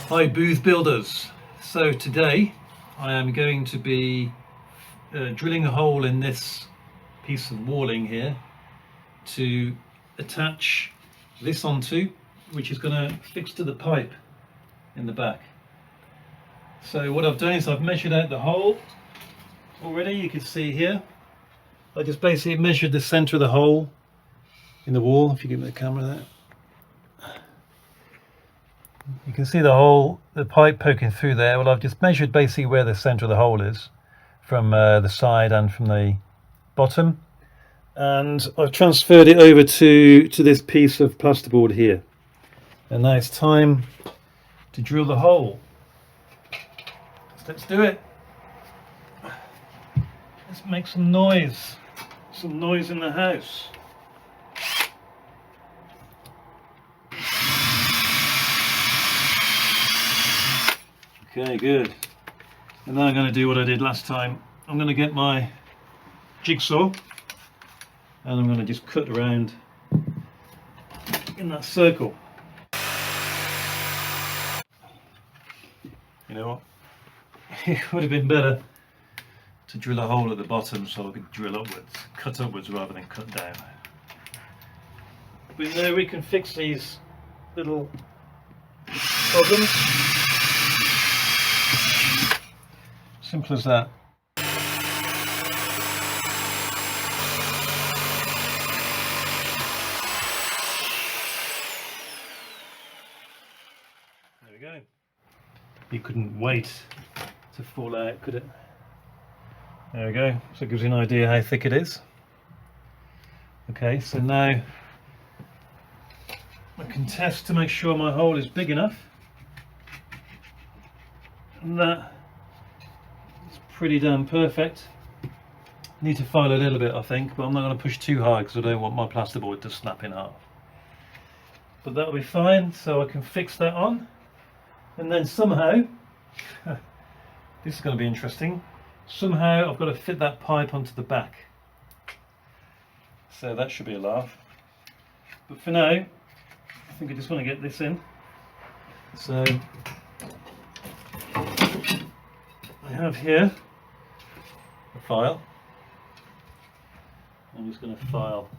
Hi booth builders. So today I am going to be drilling a hole in this piece of walling here to attach this onto, which is going to fix to the pipe in the back. So what I've done is I've measured out the hole already. You can see here I just basically measured the center of the hole in the wall. If you give me the camera there, you can see the hole, the pipe poking through there. Well, I've just measured basically where the center of the hole is from the side and from the bottom, and I've transferred it over to this piece of plasterboard here. And now it's time to drill the hole. So let's do it. Let's make some noise in the house. Okay, good. And now I'm going to do what I did last time. I'm going to get my jigsaw and I'm going to just cut around in that circle. You know what? It would have been better to drill a hole at the bottom so I could drill upwards, cut upwards rather than cut down. But now we can fix these little problems. Simple as that. There we go. You couldn't wait to fall out, could it? There we go. So it gives you an idea how thick it is. Okay, so now I can test to make sure my hole is big enough. And that is pretty damn perfect. Need to file a little bit, I think, but I'm not going to push too hard because I don't want my plasterboard to snap in half. But that'll be fine, so I can fix that on. And then somehow, this is going to be interesting, somehow I've got to fit that pipe onto the back. So that should be a laugh. But for now, I think I just want to get this in. So I have here a file. I'm just going to file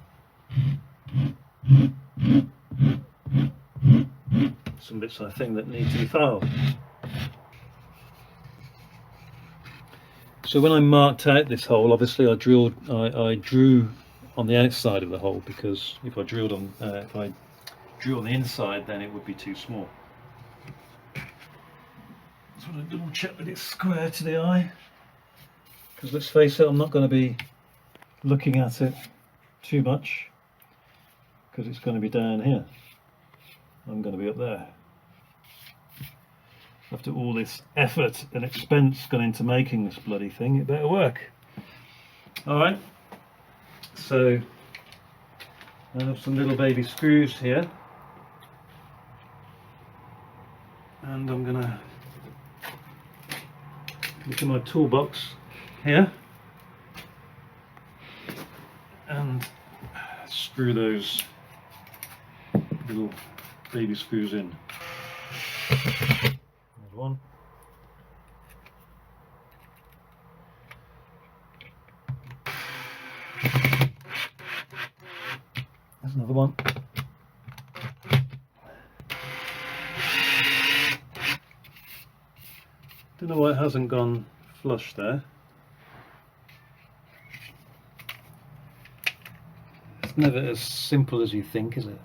some bits I think that need to be filed. So when I marked out this hole, obviously I drew on the outside of the hole, because if I drew on the inside, then it would be too small. Just want to double check that it's square to the eye, because let's face it, I'm not going to be looking at it too much, because it's going to be down here. I'm going to be up there. After all this effort and expense gone into making this bloody thing, it better work. Alright, so I have some little baby screws here, and I'm going to look in my toolbox here and screw those little baby screws in. There's one. There's another one. Don't know why it hasn't gone flush there. It's never as simple as you think, is it?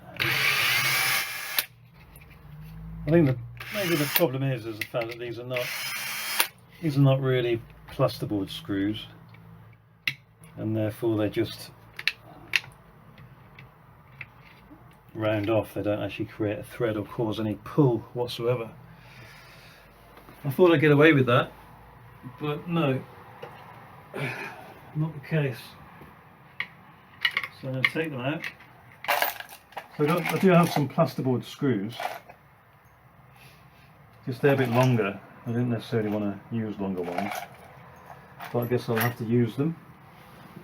I think that maybe the problem is the fact that these are not really plasterboard screws, and therefore they just round off. They don't actually create a thread or cause any pull whatsoever. I thought I'd get away with that, but no, not the case. So I'm going to take them out. So I do have some plasterboard screws. Just they're a bit longer. I didn't necessarily want to use longer ones, but I guess I'll have to use them.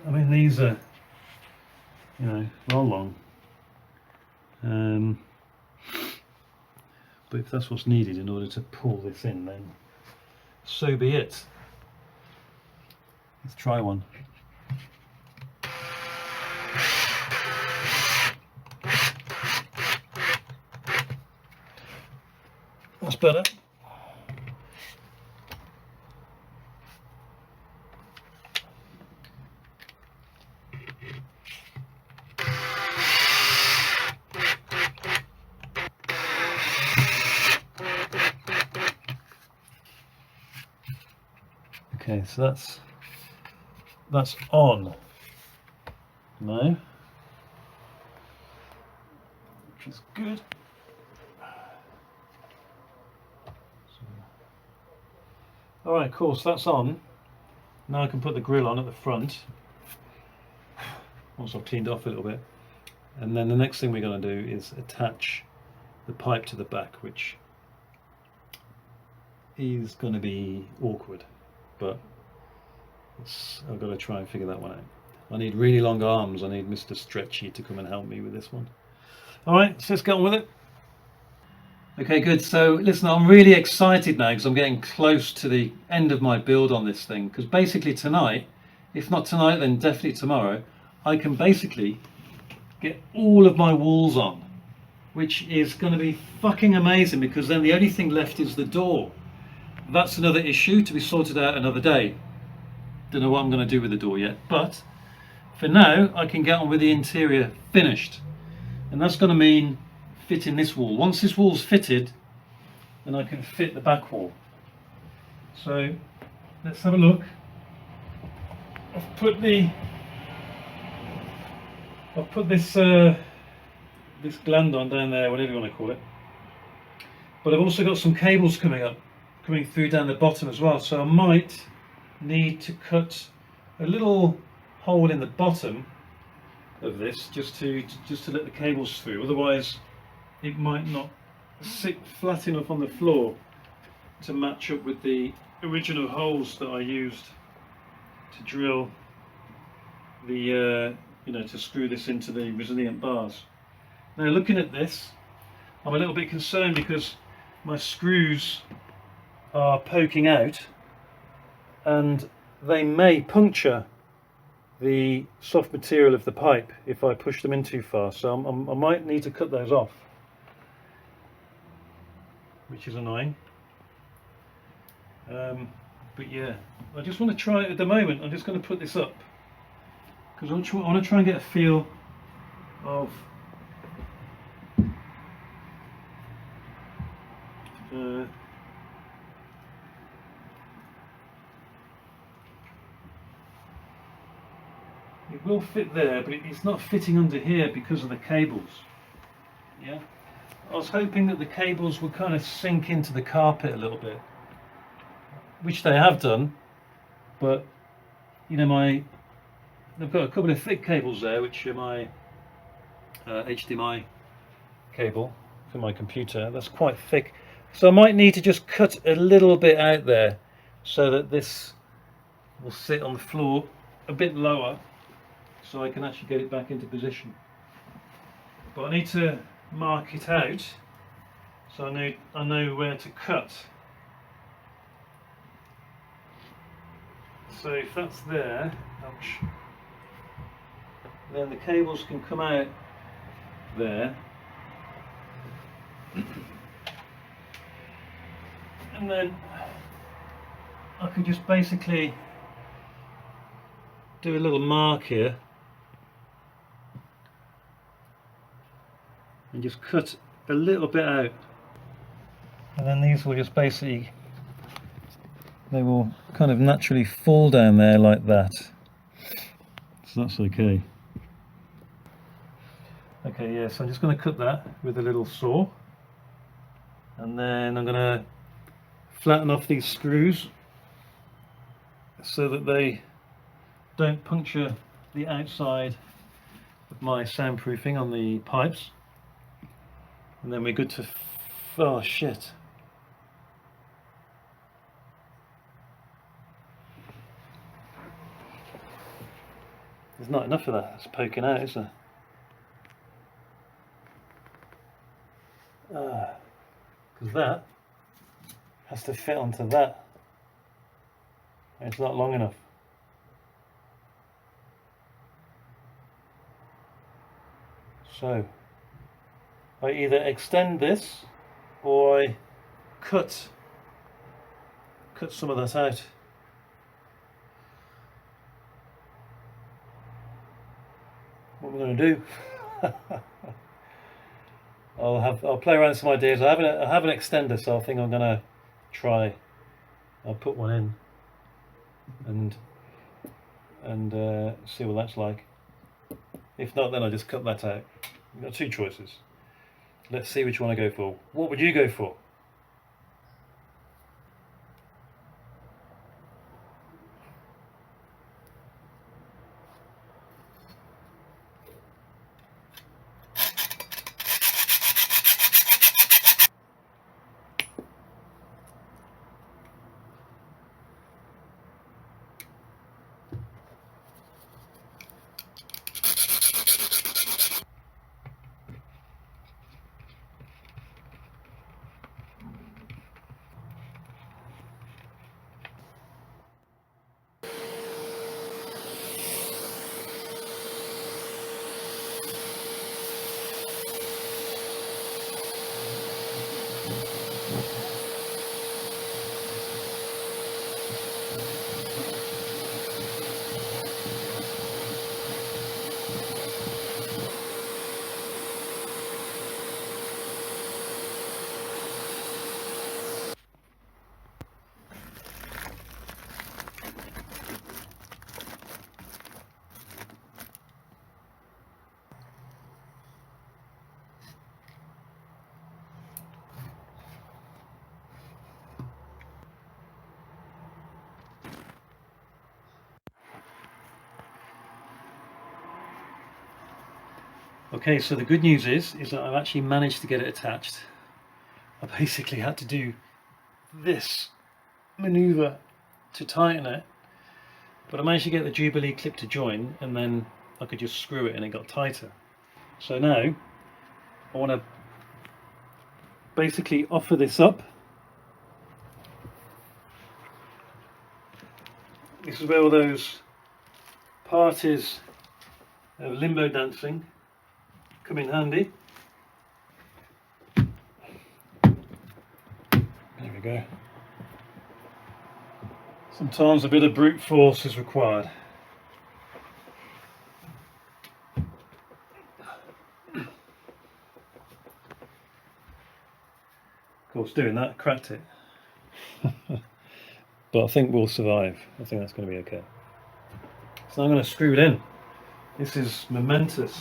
I mean, these are, you know, long. But if that's what's needed in order to pull this in, then so be it. Let's try one. That's better. Okay, so that's on now, which is good. All right, cool, so that's on. Now I can put the grill on at the front once I've cleaned off a little bit. And then the next thing we're going to do is attach the pipe to the back, which is going to be awkward, but I've got to try and figure that one out. I need really long arms. I need Mr. Stretchy to come and help me with this one. All right, so let's get on with it. Okay, good. So listen, I'm really excited now because I'm getting close to the end of my build on this thing, because basically tonight, if not tonight then definitely tomorrow, I can basically get all of my walls on, which is going to be fucking amazing, because then the only thing left is the door. That's another issue to be sorted out another day. Don't know what I'm going to do with the door yet, but for now I can get on with the interior finished, and that's going to mean fitting this wall. Once this wall's fitted, then I can fit the back wall. So let's have a look. I've put this this gland on down there, whatever you want to call it, but I've also got some cables coming through down the bottom as well, so I might need to cut a little hole in the bottom of this just to let the cables through, otherwise it might not sit flat enough on the floor to match up with the original holes that I used to drill the to screw this into the resilient bars. Now looking at this, I'm a little bit concerned because my screws are poking out and they may puncture the soft material of the pipe if I push them in too far, so I might need to cut those off, which is annoying. But yeah, I just want to try it at the moment. I'm just going to put this up because I want to try and get a feel of it will fit there, but it's not fitting under here because of the cables. Yeah, I was hoping that the cables would kind of sink into the carpet a little bit, which they have done, but I've got a couple of thick cables there, which are my HDMI cable for my computer. That's quite thick, so I might need to just cut a little bit out there so that this will sit on the floor a bit lower, so I can actually get it back into position. But I need to mark it out so I know where to cut. So if that's there, ouch, then the cables can come out there, and then I can just basically do a little mark here and just cut a little bit out, and then these will just basically, they will kind of naturally fall down there like that, so that's okay. Okay, yeah, so I'm just going to cut that with a little saw, and then I'm going to flatten off these screws so that they don't puncture the outside of my soundproofing on the pipes, and then we're good to oh shit. There's not enough of that, it's poking out, is there? because that has to fit onto that. It's not long enough. So I either extend this or I cut some of that out. What am I going to do? I'll play around with some ideas. I have an extender, so I think I'm going to try. I'll put one in and see what that's like. If not, then I just cut that out. We've got two choices. Let's see which one I go for. What would you go for? Okay, so the good news is that I've actually managed to get it attached. I basically had to do this maneuver to tighten it, but I managed to get the Jubilee clip to join, and then I could just screw it and it got tighter. So now I want to basically offer this up. This is where all those parties of limbo dancing come in handy. There we go. Sometimes a bit of brute force is required. Of course, doing that cracked it. But I think we'll survive. I think that's going to be okay. So I'm going to screw it in. This is momentous.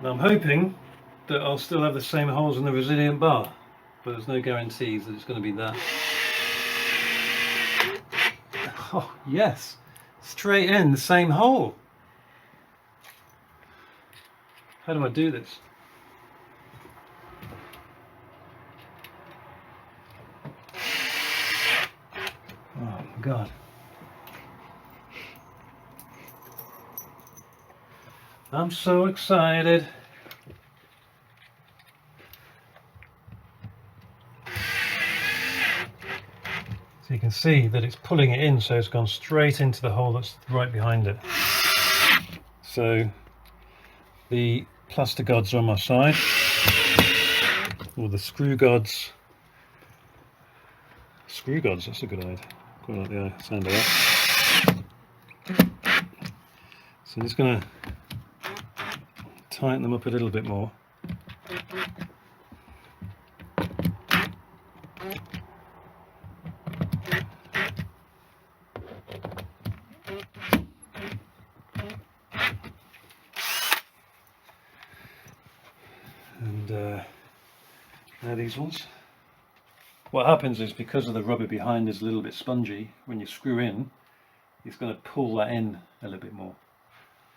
Now I'm hoping that I'll still have the same holes in the resilient bar, but there's no guarantees that it's going to be that. Oh yes, straight in the same hole. How do I do this? Oh my God. I'm so excited. So you can see that it's pulling it in, so it's gone straight into the hole that's right behind it. So the plaster gods are on my side, or the screw gods. Screw gods, that's a good idea. Quite like the sound of that. So I'm just going to tighten them up a little bit more. And now these ones. What happens is, because of the rubber behind is a little bit spongy, when you screw in, it's going to pull that in a little bit more.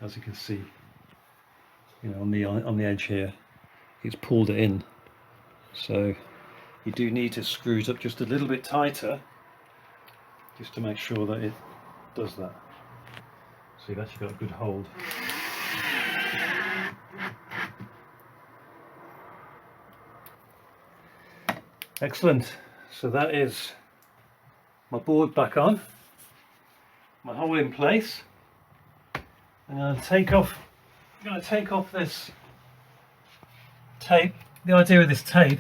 As you can see, you know, on the edge here, it's pulled it in. So you do need to screw it up just a little bit tighter, just to make sure that it does that. So you've actually got a good hold. Excellent. So that is my board back on, my hole in place. I'm going to take off this tape. The idea with this tape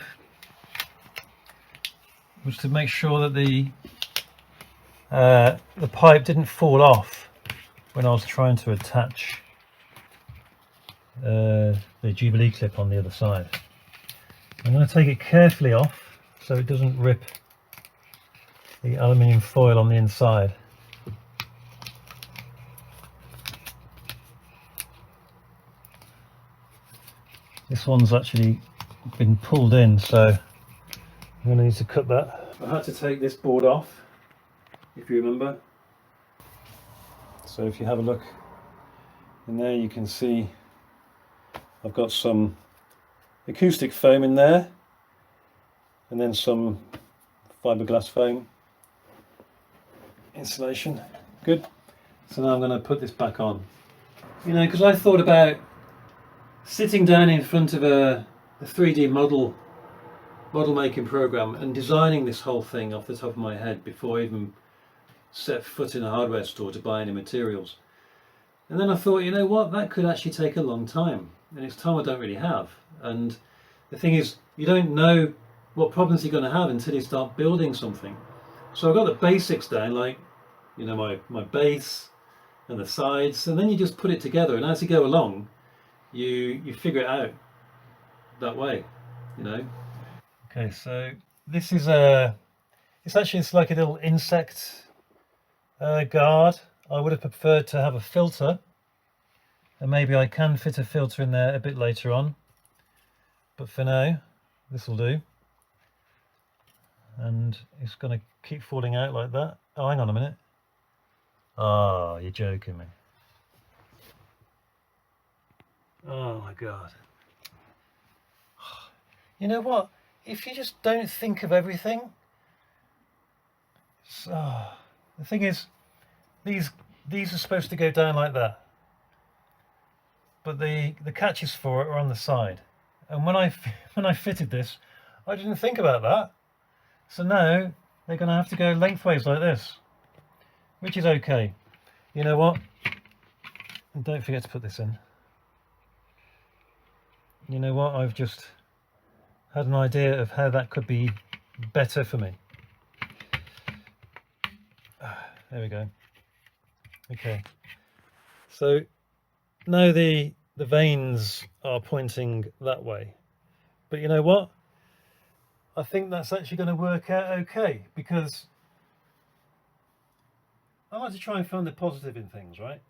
was to make sure that the pipe didn't fall off when I was trying to attach the Jubilee clip on the other side. I'm going to take it carefully off so it doesn't rip the aluminium foil on the inside. This one's actually been pulled in, so I'm going to need to cut that. I had to take this board off, if you remember. So if you have a look in there, you can see I've got some acoustic foam in there and then some fiberglass foam insulation. Good. So now I'm going to put this back on. You know, because I thought about sitting down in front of a 3D model making program and designing this whole thing off the top of my head before I even set foot in a hardware store to buy any materials. And then I thought, you know what, that could actually take a long time, and it's time I don't really have. And the thing is, you don't know what problems you're going to have until you start building something. So I got the basics down, like, you know, my base and the sides, and then you just put it together, and as you go along you figure it out that way, you know. Okay, so this is it's like a little insect guard. I would have preferred to have a filter, and maybe I can fit a filter in there a bit later on, but for now this will do. And it's going to keep falling out like that. Oh, hang on a minute. Oh, you're joking me. Oh my god. You know what? If you just don't think of everything. So, the thing is, these are supposed to go down like that. But the catches for it are on the side. And when I fitted this, I didn't think about that. So now they're going to have to go lengthways like this, which is okay. You know what? And don't forget to put this in. You know what? I've just had an idea of how that could be better for me. There we go. Okay. So now the vanes are pointing that way. But you know what? I think that's actually going to work out okay, because I like to try and find the positive in things, right?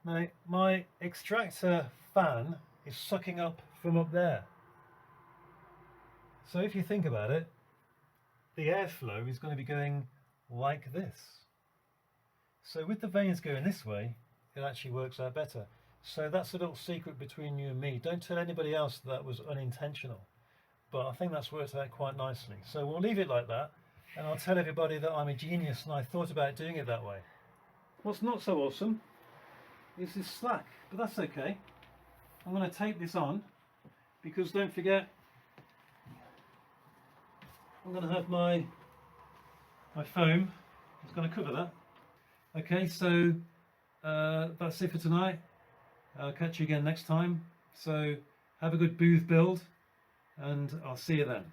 Now, my extractor fan is sucking up from up there. So if you think about it, the airflow is going to be going like this. So with the vanes going this way, it actually works out better. So that's a little secret between you and me. Don't tell anybody else that was unintentional. But I think that's worked out quite nicely. So we'll leave it like that, and I'll tell everybody that I'm a genius and I thought about doing it that way. What's not so awesome is this slack, but that's okay. I'm going to tape this on, because don't forget, I'm going to have my foam. It's going to cover that. Okay, so that's it for tonight. I'll catch you again next time. So have a good booth build, and I'll see you then.